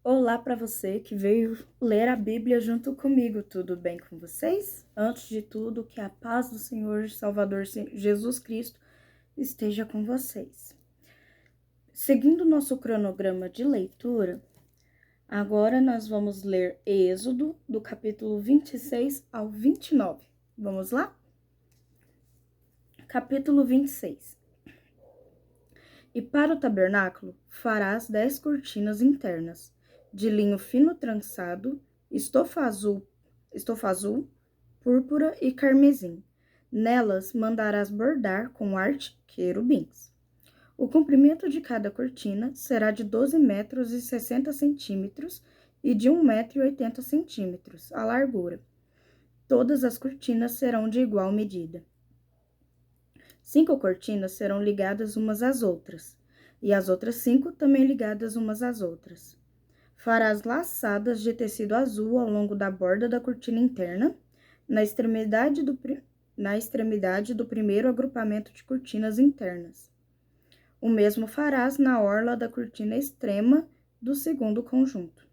Olá para você que veio ler a Bíblia junto comigo, tudo bem com vocês? Antes de tudo, que a paz do Senhor e Salvador Jesus Cristo esteja com vocês. Seguindo nosso cronograma de leitura, agora nós vamos ler Êxodo, do capítulo 26 ao 29. Vamos lá? Capítulo 26. E para o tabernáculo farás 10 cortinas internas, de linho fino trançado, estofa azul, púrpura e carmesim. Nelas mandarás bordar com arte querubins. O comprimento de cada cortina será de 12 metros e 60 centímetros e de 1 metro e 80 centímetros a largura. Todas as cortinas serão de igual medida. 5 cortinas serão ligadas umas às outras, e as outras 5 também ligadas umas às outras. Farás laçadas de tecido azul ao longo da borda da cortina interna, na extremidade do primeiro agrupamento de cortinas internas. O mesmo farás na orla da cortina extrema do segundo conjunto.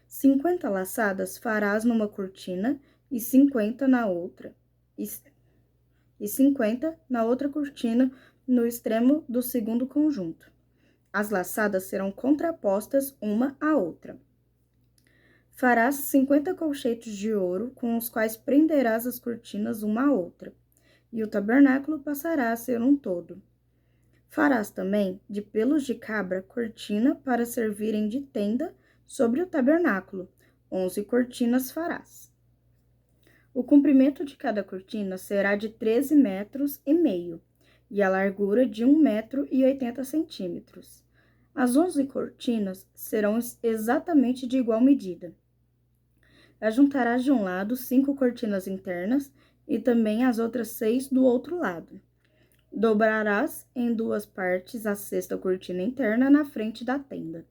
50 laçadas farás numa cortina e 50 na outra, e 50 na outra cortina no extremo do segundo conjunto. As laçadas serão contrapostas uma à outra. Farás 50 colchetes de ouro, com os quais prenderás as cortinas uma à outra, e o tabernáculo passará a ser um todo. Farás também, de pelos de cabra, cortina para servirem de tenda sobre o tabernáculo. 11 cortinas farás. O comprimento de cada cortina será de 13 metros e meio, e a largura de 1 metro e 80 centímetros. As 11 cortinas serão exatamente de igual medida. Ajuntarás de um lado 5 cortinas internas e também as outras 6 do outro lado. Dobrarás em 2 partes a sexta cortina interna na frente da tenda.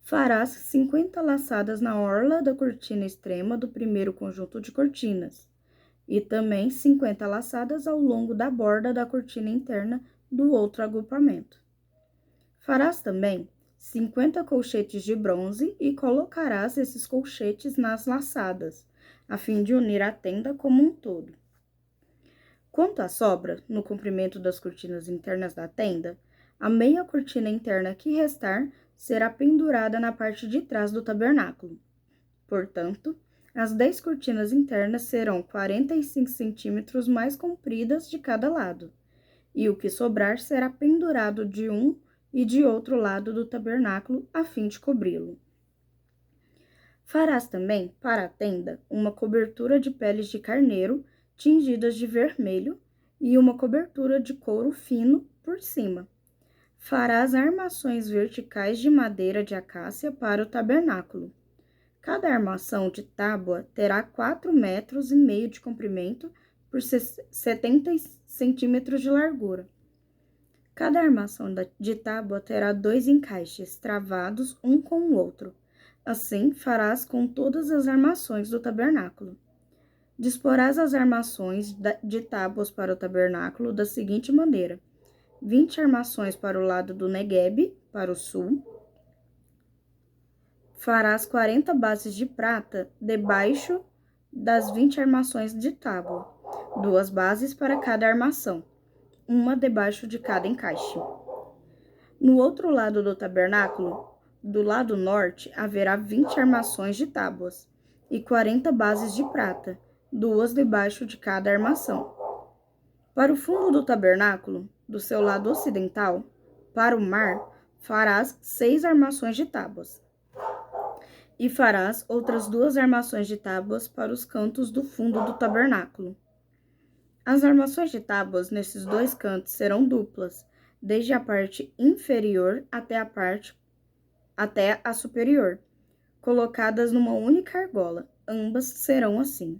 Farás 50 laçadas na orla da cortina extrema do primeiro conjunto de cortinas, e também 50 laçadas ao longo da borda da cortina interna do outro agrupamento. Farás também 50 colchetes de bronze e colocarás esses colchetes nas laçadas, a fim de unir a tenda como um todo. Quanto à sobra, no comprimento das cortinas internas da tenda, a meia cortina interna que restar será pendurada na parte de trás do tabernáculo. Portanto, as 10 cortinas internas serão 45 centímetros mais compridas de cada lado, e o que sobrar será pendurado de um e de outro lado do tabernáculo, a fim de cobri-lo. Farás também, para a tenda, uma cobertura de peles de carneiro tingidas de vermelho e uma cobertura de couro fino por cima. Farás armações verticais de madeira de acácia para o tabernáculo. Cada armação de tábua terá 4 metros e meio de comprimento por 70 centímetros de largura. Cada armação de tábua terá 2 encaixes travados um com o outro. Assim farás com todas as armações do tabernáculo. Disporás as armações de tábuas para o tabernáculo da seguinte maneira: 20 armações para o lado do Neguebe, para o sul. Farás 40 bases de prata debaixo das 20 armações de tábua, 2 bases para cada armação, uma debaixo de cada encaixe. No outro lado do tabernáculo, do lado norte, haverá 20 armações de tábuas e 40 bases de prata, 2 debaixo de cada armação. Para o fundo do tabernáculo, do seu lado ocidental, para o mar, farás 6 armações de tábuas. E farás outras 2 armações de tábuas para os cantos do fundo do tabernáculo. As armações de tábuas nesses 2 cantos serão duplas, desde a parte inferior até a superior, colocadas numa única argola. Ambas serão assim.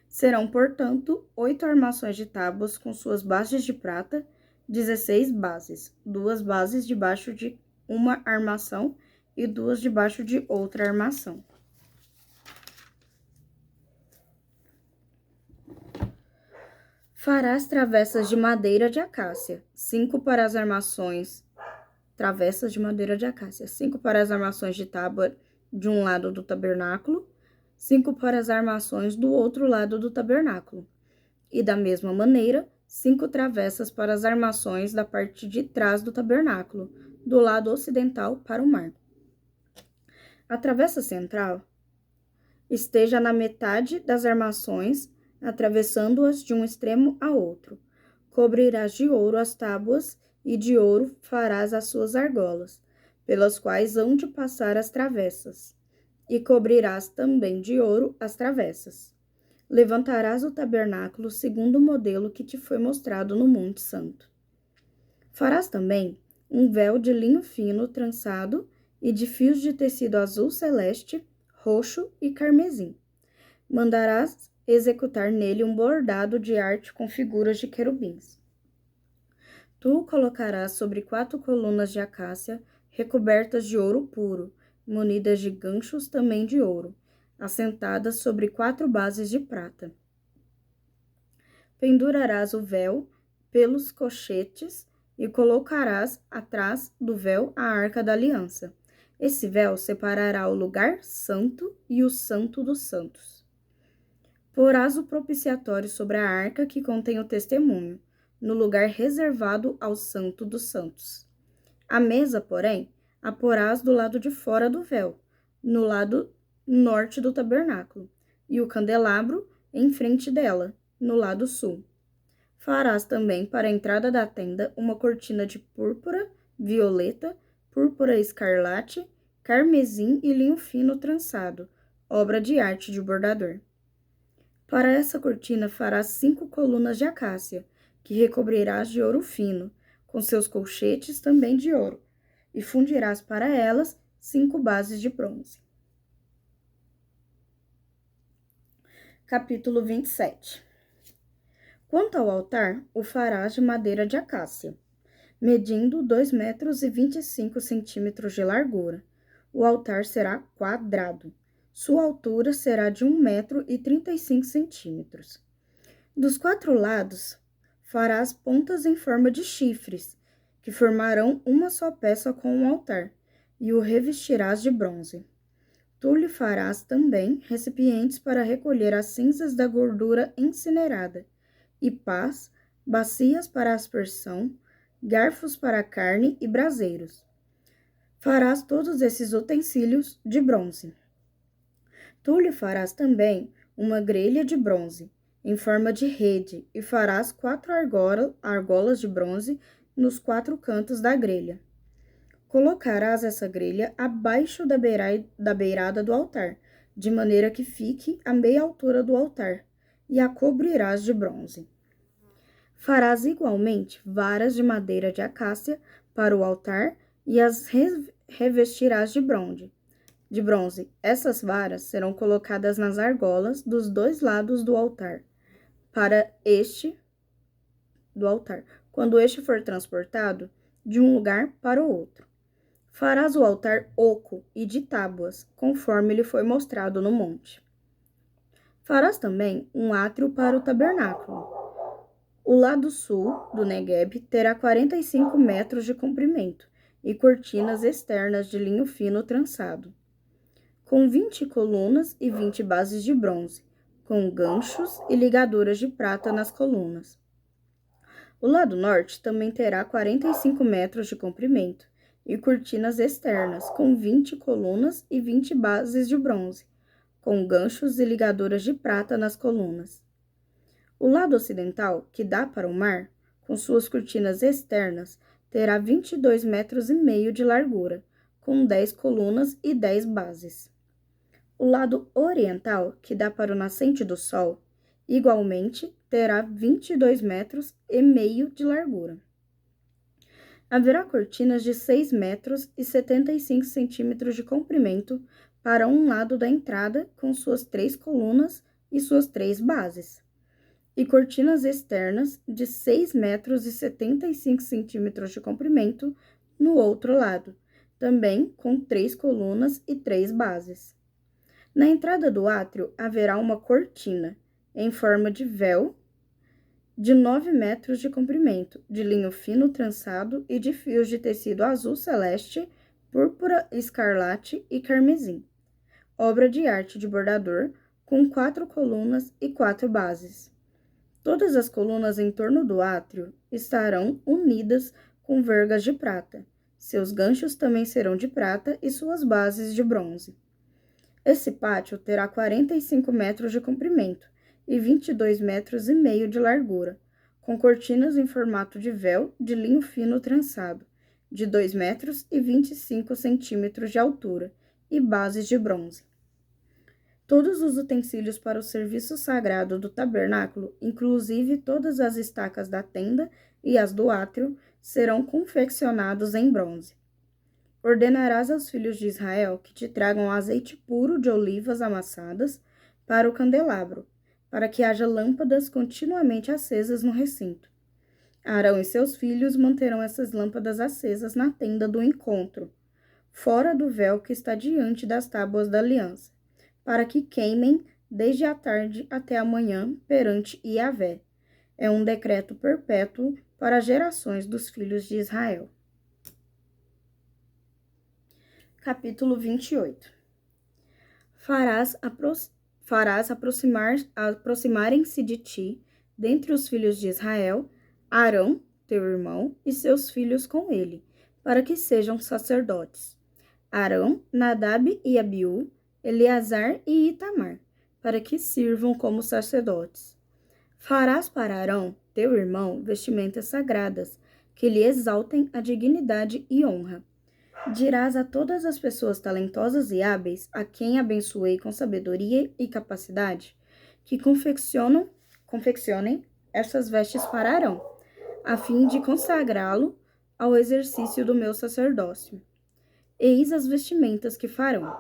Serão, portanto, 8 armações de tábuas com suas bases de prata, 16 bases, 2 bases debaixo de uma armação e 2 debaixo de outra armação. Farás travessas de madeira de acácia, 5 para as armações travessas de madeira de acácia, 5 para as armações de tábua de um lado do tabernáculo, 5 para as armações do outro lado do tabernáculo. E da mesma maneira, 5 travessas para as armações da parte de trás do tabernáculo, do lado ocidental para o mar. A travessa central esteja na metade das armações, atravessando-as de um extremo a outro. Cobrirás de ouro as tábuas e de ouro farás as suas argolas, pelas quais hão de passar as travessas. E cobrirás também de ouro as travessas. Levantarás o tabernáculo segundo o modelo que te foi mostrado no Monte Santo. Farás também um véu de linho fino trançado e de fios de tecido azul celeste, roxo e carmesim. Mandarás executar nele um bordado de arte com figuras de querubins. Tu o colocarás sobre 4 colunas de acácia, recobertas de ouro puro, munidas de ganchos também de ouro, assentadas sobre 4 bases de prata. Pendurarás o véu pelos cochetes e colocarás atrás do véu a arca da aliança. Esse véu separará o lugar santo e o santo dos santos. Porás o propiciatório sobre a arca que contém o testemunho, no lugar reservado ao santo dos santos. A mesa, porém, a porás do lado de fora do véu, no lado norte do tabernáculo, e o candelabro em frente dela, no lado sul. Farás também para a entrada da tenda uma cortina de púrpura, violeta, púrpura escarlate, carmesim e linho fino trançado, obra de arte de bordador. Para essa cortina farás 5 colunas de acácia, que recobrirás de ouro fino, com seus colchetes também de ouro, e fundirás para elas 5 bases de bronze. Capítulo 27. Quanto ao altar, o farás de madeira de acácia, medindo 2,25 metros de largura. O altar será quadrado. Sua altura será de 1,35 metros. Dos 4 lados, farás pontas em forma de chifres, que formarão uma só peça com o altar, e o revestirás de bronze. Tu lhe farás também recipientes para recolher as cinzas da gordura incinerada, e pás, bacias para aspersão, garfos para a carne e braseiros. Farás todos esses utensílios de bronze. Tu lhe farás também uma grelha de bronze, em forma de rede, e farás 4 argolas de bronze nos 4 cantos da grelha. Colocarás essa grelha abaixo da beirada do altar, de maneira que fique à meia altura do altar, e a cobrirás de bronze. Farás igualmente varas de madeira de acácia para o altar e as revestirás de bronze. Essas varas serão colocadas nas argolas dos 2 lados do altar, quando este for transportado de um lugar para o outro. Farás o altar oco e de tábuas, conforme lhe foi mostrado no monte. Farás também um átrio para o tabernáculo. O lado sul do Negueb terá 45 metros de comprimento e cortinas externas de linho fino trançado, com 20 colunas e 20 bases de bronze, com ganchos e ligaduras de prata nas colunas. O lado norte também terá 45 metros de comprimento e cortinas externas, com 20 colunas e 20 bases de bronze, com ganchos e ligaduras de prata nas colunas. O lado ocidental, que dá para o mar, com suas cortinas externas, terá 22,5 metros de largura, com 10 colunas e 10 bases. O lado oriental, que dá para o nascente do sol, igualmente terá 22,5 metros de largura. Haverá cortinas de 6 metros e 75 centímetros de comprimento para um lado da entrada, com suas 3 colunas e suas 3 bases, e cortinas externas de 6 metros e 75 centímetros de comprimento no outro lado, também com 3 colunas e 3 bases. Na entrada do átrio haverá uma cortina, em forma de véu, de 9 metros de comprimento, de linho fino trançado e de fios de tecido azul celeste, púrpura, escarlate e carmesim. Obra de arte de bordador, com 4 colunas e 4 bases. Todas as colunas em torno do átrio estarão unidas com vergas de prata. Seus ganchos também serão de prata e suas bases de bronze. Esse pátio terá 45 metros de comprimento e 22 metros e meio de largura, com cortinas em formato de véu de linho fino trançado, de 2 metros e 25 centímetros de altura, e bases de bronze. Todos os utensílios para o serviço sagrado do tabernáculo, inclusive todas as estacas da tenda e as do átrio, serão confeccionados em bronze. Ordenarás aos filhos de Israel que te tragam azeite puro de olivas amassadas para o candelabro, para que haja lâmpadas continuamente acesas no recinto. Arão e seus filhos manterão essas lâmpadas acesas na tenda do encontro, fora do véu que está diante das tábuas da aliança, para que queimem desde a tarde até a manhã perante Iavé. É um decreto perpétuo para as gerações dos filhos de Israel. Capítulo 28. Farás aproximarem-se de ti, dentre os filhos de Israel, Arão, teu irmão, e seus filhos com ele, para que sejam sacerdotes. Arão, Nadab e Abiú, Eleazar e Itamar, para que sirvam como sacerdotes. Farás para Arão, teu irmão, vestimentas sagradas, que lhe exaltem a dignidade e honra. Dirás a todas as pessoas talentosas e hábeis, a quem abençoei com sabedoria e capacidade, que confeccionem essas vestes para Arão, a fim de consagrá-lo ao exercício do meu sacerdócio. Eis as vestimentas que farão: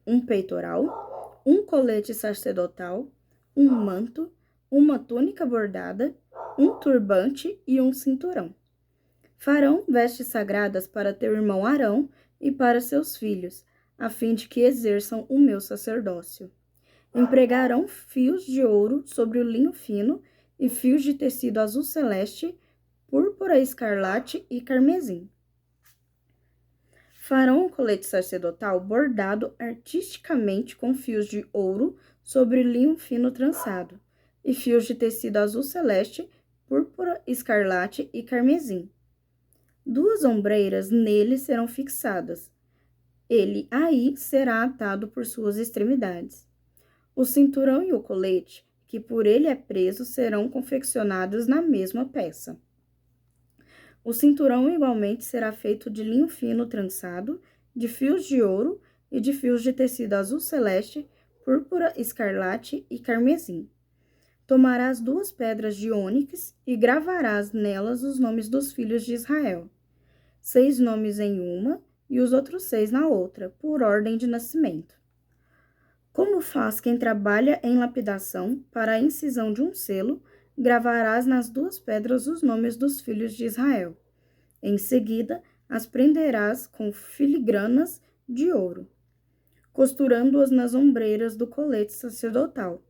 um peitoral, um colete sacerdotal, um manto, uma túnica bordada, um turbante e um cinturão. Farão vestes sagradas para teu irmão Arão e para seus filhos, a fim de que exerçam o meu sacerdócio. Empregarão fios de ouro sobre o linho fino e fios de tecido azul celeste, púrpura, escarlate e carmesim. Farão o colete sacerdotal bordado artisticamente com fios de ouro sobre linho fino trançado, e fios de tecido azul celeste, púrpura, escarlate e carmesim. 2 ombreiras nele serão fixadas. Ele aí será atado por suas extremidades. O cinturão e o colete, que por ele é preso, serão confeccionados na mesma peça. O cinturão igualmente será feito de linho fino trançado, de fios de ouro e de fios de tecido azul celeste, púrpura, escarlate e carmesim. Tomarás 2 pedras de ônix e gravarás nelas os nomes dos filhos de Israel. 6 nomes em uma e os outros 6 na outra, por ordem de nascimento. Como faz quem trabalha em lapidação, para a incisão de um selo, gravarás nas 2 pedras os nomes dos filhos de Israel. Em seguida, as prenderás com filigranas de ouro, costurando-as nas ombreiras do colete sacerdotal,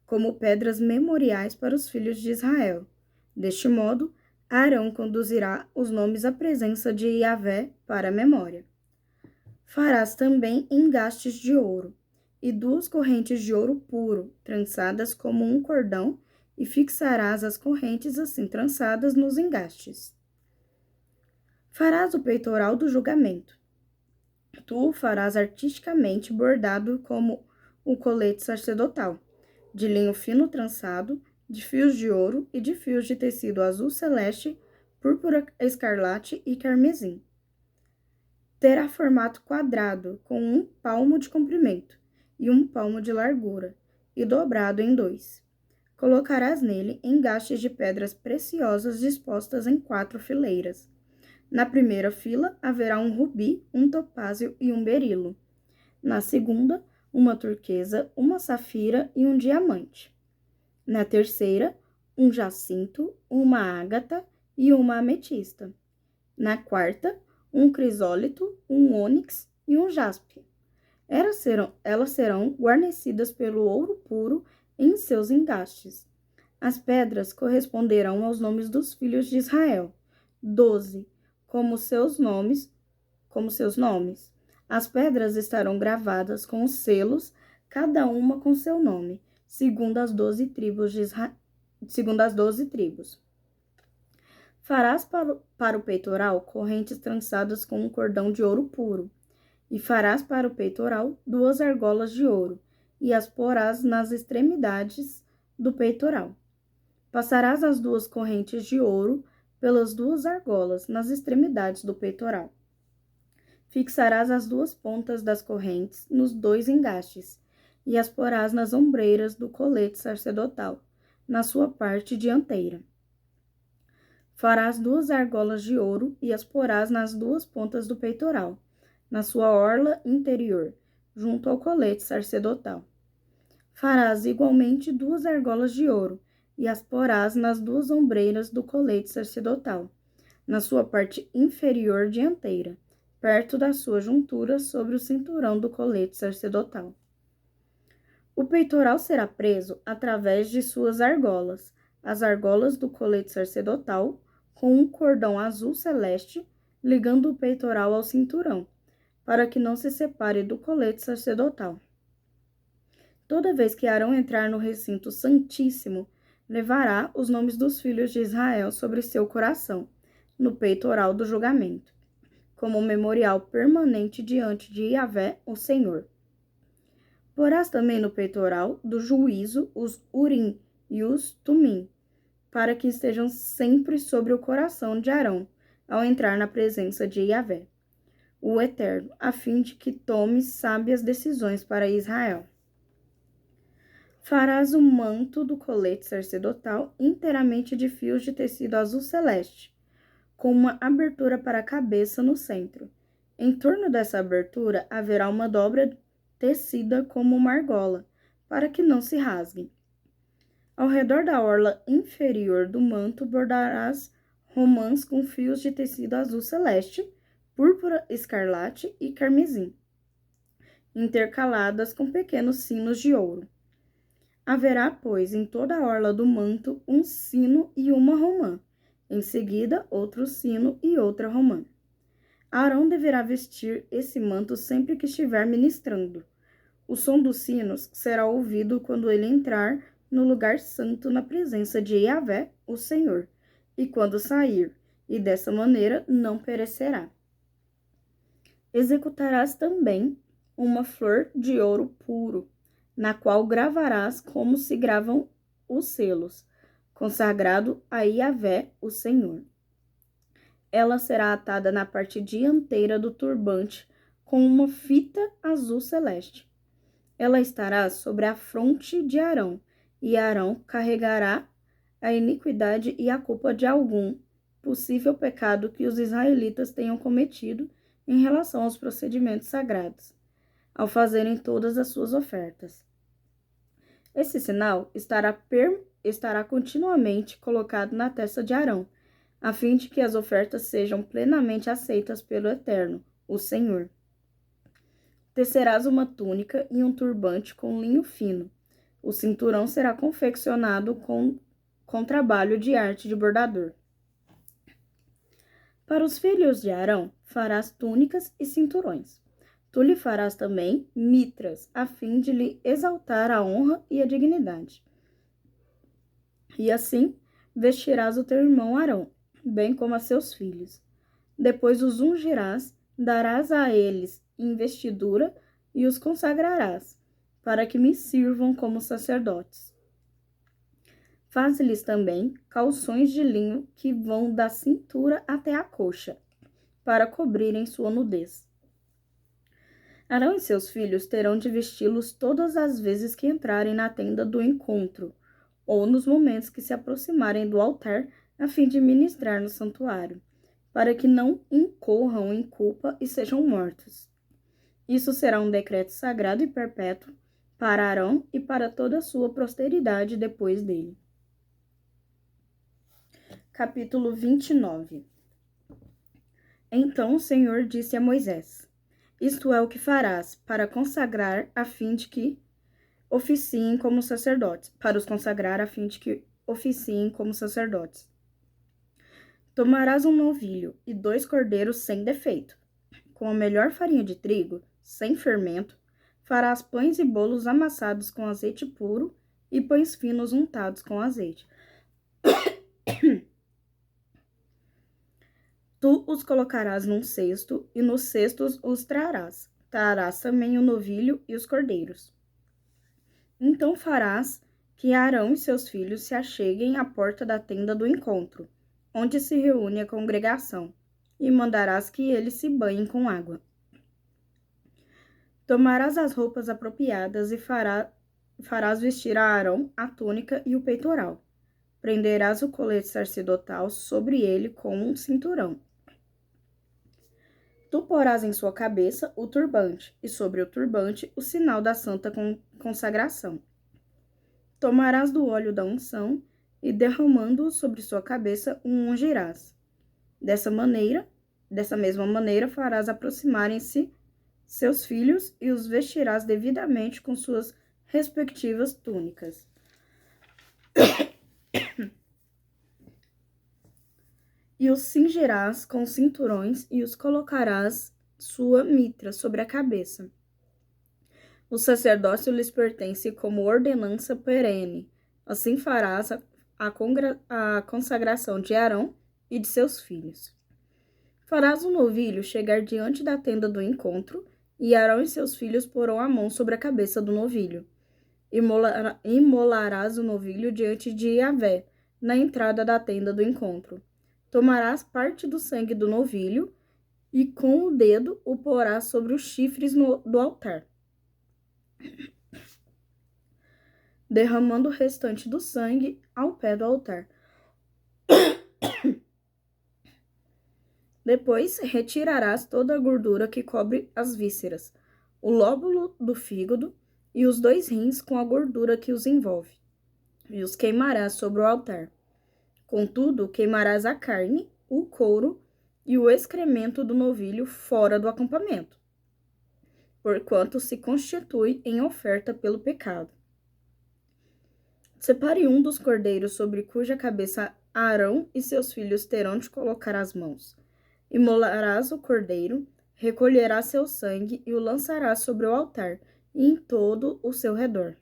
como pedras memoriais para os filhos de Israel. Deste modo, Arão conduzirá os nomes à presença de Iavé para a memória. Farás também engastes de ouro, e 2 correntes de ouro puro, trançadas como um cordão, e fixarás as correntes assim trançadas nos engastes. Farás o peitoral do julgamento. Tu o farás artisticamente bordado como o colete sacerdotal, de linho fino trançado, de fios de ouro e de fios de tecido azul celeste, púrpura, escarlate e carmesim. Terá formato quadrado, com 1 palmo de comprimento e 1 palmo de largura, e dobrado em 2. Colocarás nele engastes de pedras preciosas dispostas em 4 fileiras. Na primeira fila haverá um rubi, um topázio e um berilo. Na segunda, uma turquesa, uma safira e um diamante. Na terceira, um jacinto, uma ágata e uma ametista. Na quarta, um crisólito, um ônix e um jaspe. Elas serão guarnecidas pelo ouro puro em seus engastes. As pedras corresponderão aos nomes dos filhos de Israel, 12, como seus nomes. As pedras estarão gravadas com os selos, cada uma com seu nome, segundo as 12 tribos de Farás para o peitoral correntes trançadas com um cordão de ouro puro, e farás para o peitoral 2 argolas de ouro, e as porás nas extremidades do peitoral. Passarás as 2 correntes de ouro pelas 2 argolas nas extremidades do peitoral. Fixarás as 2 pontas das correntes nos 2 engastes, e as porás nas ombreiras do colete sacerdotal, na sua parte dianteira. Farás 2 argolas de ouro e as porás nas 2 pontas do peitoral, na sua orla interior, junto ao colete sacerdotal. Farás igualmente 2 argolas de ouro e as porás nas 2 ombreiras do colete sacerdotal, na sua parte inferior dianteira, perto da sua juntura sobre o cinturão do colete sacerdotal. O peitoral será preso através de suas argolas, as argolas do colete sacerdotal, com um cordão azul celeste ligando o peitoral ao cinturão, para que não se separe do colete sacerdotal. Toda vez que Arão entrar no recinto santíssimo, levará os nomes dos filhos de Israel sobre seu coração, no peitoral do julgamento, como um memorial permanente diante de Yahvé, o Senhor. Porás também no peitoral do juízo os Urim e os Tumim, para que estejam sempre sobre o coração de Arão, ao entrar na presença de Yahvé, o Eterno, a fim de que tome sábias decisões para Israel. Farás o manto do colete sacerdotal inteiramente de fios de tecido azul celeste, com uma abertura para a cabeça no centro. Em torno dessa abertura haverá uma dobra tecida como uma argola, para que não se rasgue. Ao redor da orla inferior do manto bordarás romãs com fios de tecido azul celeste, púrpura, escarlate e carmesim, intercaladas com pequenos sinos de ouro. Haverá, pois, em toda a orla do manto um sino e uma romã, em seguida outro sino e outra romã. Arão deverá vestir esse manto sempre que estiver ministrando. O som dos sinos será ouvido quando ele entrar no lugar santo na presença de Yahvé, o Senhor, e quando sair, e dessa maneira não perecerá. Executarás também uma flor de ouro puro, na qual gravarás como se gravam os selos, consagrado a Yahvé, o Senhor. Ela será atada na parte dianteira do turbante com uma fita azul celeste. Ela estará sobre a fronte de Arão, e Arão carregará a iniquidade e a culpa de algum possível pecado que os israelitas tenham cometido em relação aos procedimentos sagrados, ao fazerem todas as suas ofertas. Esse sinal estará continuamente colocado na testa de Arão, a fim de que as ofertas sejam plenamente aceitas pelo Eterno, o Senhor. Tecerás uma túnica e um turbante com linho fino. O cinturão será confeccionado com trabalho de arte de bordador. Para os filhos de Arão, farás túnicas e cinturões. Tu lhe farás também mitras, a fim de lhe exaltar a honra e a dignidade. E assim vestirás o teu irmão Arão, bem como a seus filhos. Depois os ungirás, darás a eles investidura e os consagrarás, para que me sirvam como sacerdotes. Faz-lhes também calções de linho que vão da cintura até a coxa, para cobrirem sua nudez. Arão e seus filhos terão de vesti-los todas as vezes que entrarem na tenda do encontro, ou nos momentos que se aproximarem do altar, a fim de ministrar no santuário, para que não incorram em culpa e sejam mortos. Isso será um decreto sagrado e perpétuo para Arão e para toda a sua posteridade depois dele. Capítulo 29. Então o Senhor disse a Moisés: Isto é o que farás para consagrar a fim de que oficiem como sacerdotes, para os consagrar a fim de que oficiem como sacerdotes. Tomarás um novilho e 2 cordeiros sem defeito. Com a melhor farinha de trigo, sem fermento, farás pães e bolos amassados com azeite puro e pães finos untados com azeite. Tu os colocarás num cesto, e nos cestos os trarás. Trarás também o novilho e os cordeiros. Então farás que Arão e seus filhos se acheguem à porta da tenda do encontro, onde se reúne a congregação, e mandarás que eles se banhem com água. Tomarás as roupas apropriadas e farás vestir a Arão a túnica e o peitoral. Prenderás o colete sacerdotal sobre ele com um cinturão. Tu porás em sua cabeça o turbante, e sobre o turbante o sinal da santa consagração. Tomarás do óleo da unção, e derramando-o sobre sua cabeça, o ungirás. Dessa mesma maneira, farás aproximarem-se seus filhos, e os vestirás devidamente com suas respectivas túnicas. E os cingirás com cinturões, e os colocarás sua mitra sobre a cabeça. O sacerdócio lhes pertence como ordenança perene. Assim farás a consagração de Arão e de seus filhos. Farás o novilho chegar diante da tenda do encontro, e Arão e seus filhos porão a mão sobre a cabeça do novilho. Imolarás o novilho diante de Yahvé, na entrada da tenda do encontro. Tomarás parte do sangue do novilho, e com o dedo o porás sobre os chifres do altar, derramando o restante do sangue ao pé do altar. Depois retirarás toda a gordura que cobre as vísceras, o lóbulo do fígado e os 2 rins com a gordura que os envolve, e os queimarás sobre o altar. Contudo, queimarás a carne, o couro e o excremento do novilho fora do acampamento, porquanto se constitui em oferta pelo pecado. Separe um dos cordeiros sobre cuja cabeça Arão e seus filhos terão de colocar as mãos. Imolarás o cordeiro, recolherás seu sangue e o lançarás sobre o altar e em todo o seu redor.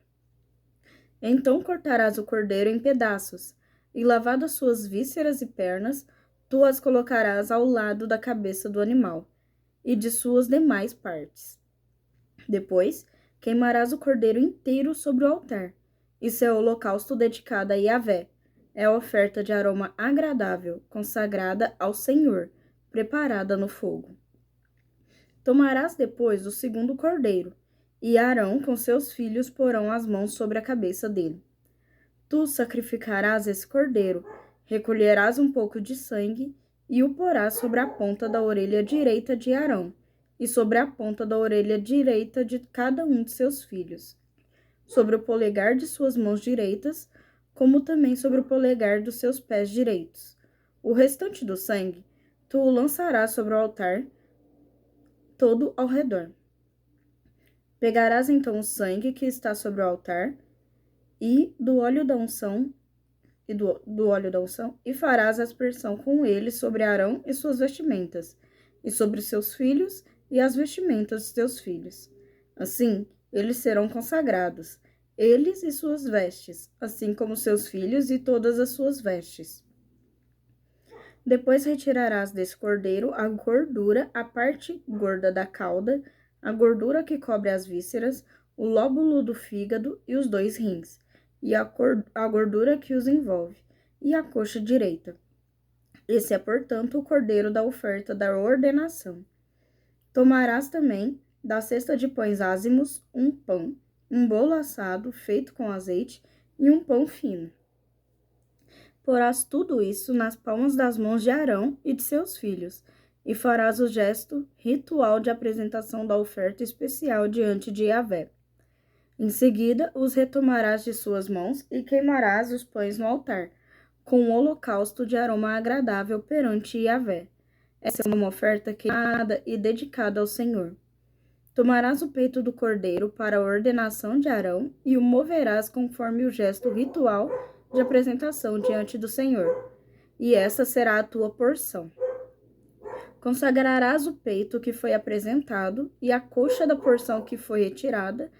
Então cortarás o cordeiro em pedaços, e lavadas suas vísceras e pernas, tu as colocarás ao lado da cabeça do animal e de suas demais partes. Depois, queimarás o cordeiro inteiro sobre o altar. Isso é o holocausto dedicado a Yahvé. É a oferta de aroma agradável, consagrada ao Senhor, preparada no fogo. Tomarás depois o segundo cordeiro, e Arão com seus filhos porão as mãos sobre a cabeça dele. Tu sacrificarás esse cordeiro, recolherás um pouco de sangue e o porás sobre a ponta da orelha direita de Arão e sobre a ponta da orelha direita de cada um de seus filhos, sobre o polegar de suas mãos direitas, como também sobre o polegar dos seus pés direitos. O restante do sangue tu o lançarás sobre o altar todo ao redor. Pegarás então o sangue que está sobre o altar e do óleo da unção e farás aspersão com ele sobre Arão e suas vestimentas, e sobre seus filhos e as vestimentas de seus filhos. Assim, eles serão consagrados, eles e suas vestes, assim como seus filhos e todas as suas vestes. Depois retirarás desse cordeiro a gordura, a parte gorda da cauda, a gordura que cobre as vísceras, o lóbulo do fígado e os 2 rins, e a gordura que os envolve, e a coxa direita. Esse é, portanto, o cordeiro da oferta da ordenação. Tomarás também da cesta de pães ázimos um pão, um bolo assado feito com azeite e um pão fino. Porás tudo isso nas palmas das mãos de Arão e de seus filhos, e farás o gesto ritual de apresentação da oferta especial diante de Yahvé. Em seguida, os retomarás de suas mãos e queimarás os pães no altar, com um holocausto de aroma agradável perante Yahvé. Essa é uma oferta queimada e dedicada ao Senhor. Tomarás o peito do cordeiro para a ordenação de Arão e o moverás conforme o gesto ritual de apresentação diante do Senhor, e essa será a tua porção. Consagrarás o peito que foi apresentado e a coxa da porção que foi retirada,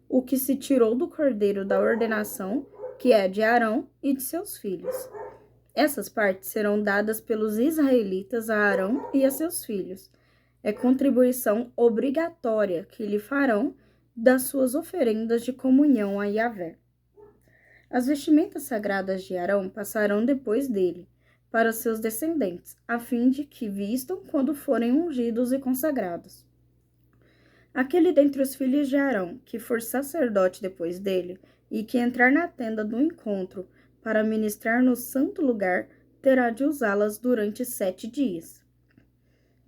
o que se tirou do cordeiro da ordenação, que é de Arão e de seus filhos. Essas partes serão dadas pelos israelitas a Arão e a seus filhos. É contribuição obrigatória que lhe farão das suas oferendas de comunhão a Yahvé. As vestimentas sagradas de Arão passarão depois dele, para seus descendentes, a fim de que vistam quando forem ungidos e consagrados. Aquele dentre os filhos de Arão, que for sacerdote depois dele, e que entrar na tenda do encontro para ministrar no santo lugar, terá de usá-las durante 7 dias.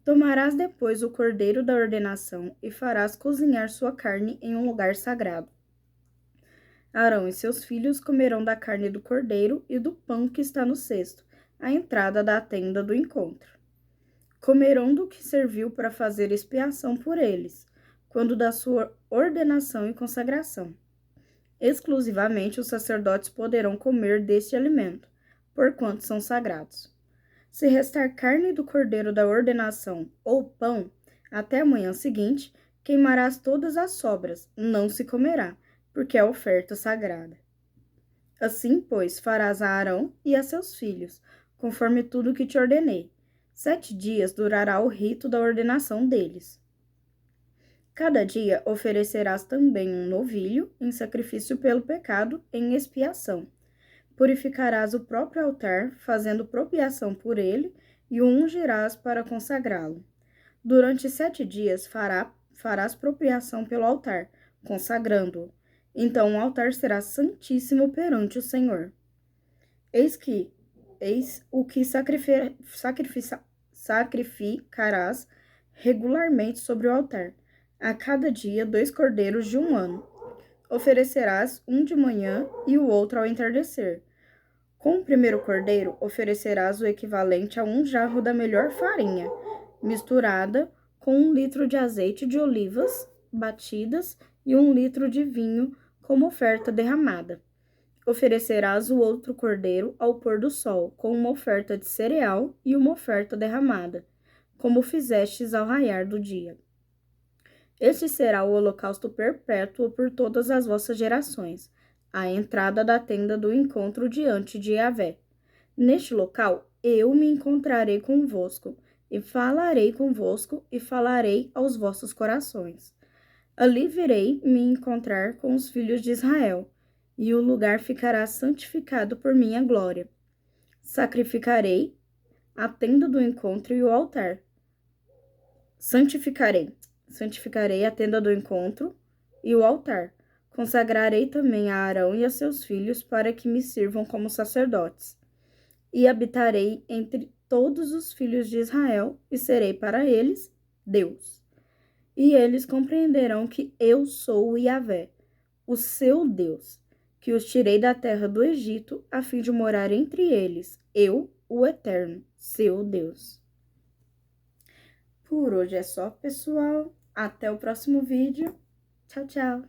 Tomarás depois o cordeiro da ordenação e farás cozinhar sua carne em um lugar sagrado. Arão e seus filhos comerão da carne do cordeiro e do pão que está no cesto, à entrada da tenda do encontro. Comerão do que serviu para fazer expiação por eles, quando da sua ordenação e consagração. Exclusivamente os sacerdotes poderão comer deste alimento, porquanto são sagrados. Se restar carne do cordeiro da ordenação ou pão, até a manhã seguinte, queimarás todas as sobras, não se comerá, porque é oferta sagrada. Assim, pois, farás a Arão e a seus filhos, conforme tudo que te ordenei. 7 dias durará o rito da ordenação deles. Cada dia oferecerás também um novilho em sacrifício pelo pecado, em expiação. Purificarás o próprio altar, fazendo propiação por ele, e o ungirás para consagrá-lo. Durante 7 dias farás propiação pelo altar, consagrando-o. Então o altar será santíssimo perante o Senhor. Eis o que sacrificarás regularmente sobre o altar. A cada dia 2 cordeiros de 1 ano. Oferecerás um de manhã e o outro ao entardecer. Com o primeiro cordeiro, oferecerás o equivalente a 1 jarro da melhor farinha, misturada com 1 litro de azeite de olivas batidas e 1 litro de vinho como oferta derramada. Oferecerás o outro cordeiro ao pôr do sol, com uma oferta de cereal e uma oferta derramada, como fizestes ao raiar do dia. Este será o holocausto perpétuo por todas as vossas gerações, à entrada da tenda do encontro diante de Yahvé. Neste local eu me encontrarei convosco, e falarei convosco, e falarei aos vossos corações. Ali virei me encontrar com os filhos de Israel, e o lugar ficará santificado por minha glória. Sacrificarei a tenda do encontro e o altar. Santificarei a tenda do encontro e o altar. Consagrarei também a Arão e a seus filhos para que me sirvam como sacerdotes. E habitarei entre todos os filhos de Israel e serei para eles Deus. E eles compreenderão que eu sou o Yahvé, o seu Deus, que os tirei da terra do Egito a fim de morar entre eles, eu, o Eterno, seu Deus. Por hoje é só, pessoal. Até o próximo vídeo. Tchau, tchau.